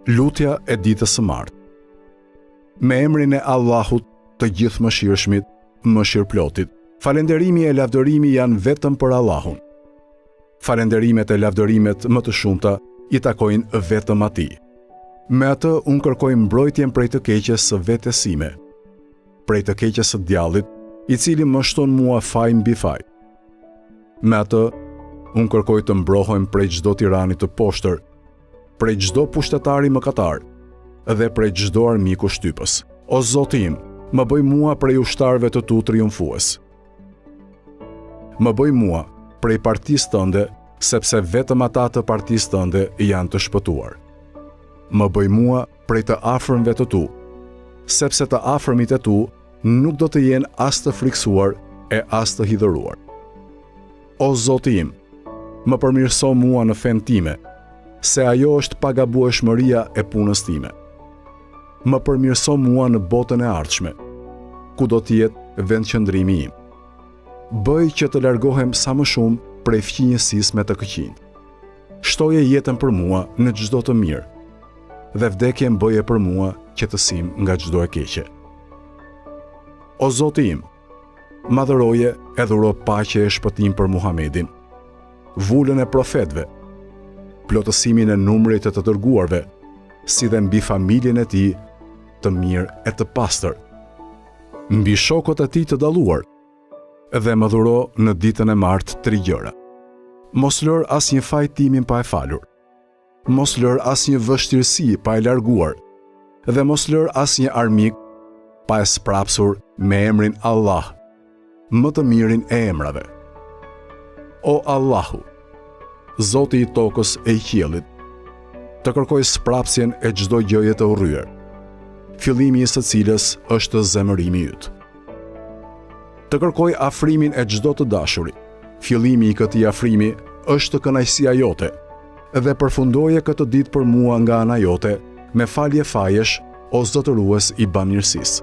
Lutja e ditës së martë. Me emrin e Allahut, të gjithë mëshirshmit, mëshirëplotit. Falënderimi e lavdërimi janë vetëm për Allahun. Falënderimet e lavdërimet më të shumta i takojnë vetëm Atij. Me atë unë kërkoj mbrojtjen prej të keqes së vetes sime, prej të keqes së djallit, i cili më shton mua faj mbi faj. Me atë unë kërkoj të mbrohem prej çdo tirani të poshtër, prej çdo pushtetari mëkatar dhe prej çdo armiku shtypës. O Zoti im, më bëj mua prej ushtarëve të tu triumfues. Më bëj mua prej partisë tënde, sepse vetëm ata të partisë tënde janë të shpëtuar. Më bëj mua prej të afërmve të tu, sepse të afërmit e tu nuk do të jenë as të friksuar e as të hidhëruar. O Zoti im, më përmirëso mua në fen time, se ajo është pagabueshmëria e punës time. Më përmirëso mua në botën e ardhshme, ku do të jetë vendqëndrimi im. Bëj që të largohem sa më shumë prej fqinjësisë me të këqijt. Shtoje jetën për mua në çdo të mirë, dhe vdekjen bëje për mua qetësim nga çdo e keqe. O Zoti im, madhëroje e dhuro paqe e shpëtim për Muhamedin, vullën e profetëve, plotësimin e numrit të dërguarve, si dhe mbi familjen e tij të mirë e të pastër, mbi shokët e tij të dalluar, dhe më dhuro në ditën e martë 3 gjëra. Mos lër asnjë faj timin pa e falur, mos lër asnjë vështirësi pa e larguar, dhe mos lër asnjë armik pa e sprapsur me emrin Allah, më të mirin e emrave. O Allahu, Zoti i tokës e i qiellit, të kërkoj sprapsjen e çdo gjëje të urryer, fillimi i së cilës është zemërimi yt. Të kërkoj afrimin e çdo të dashurit, fillimi i këtij afrimi është kënaqësia jote, dhe përfundoje këtë ditë për mua nga ana jote me falje fajesh, o zotërues i bamirësisë.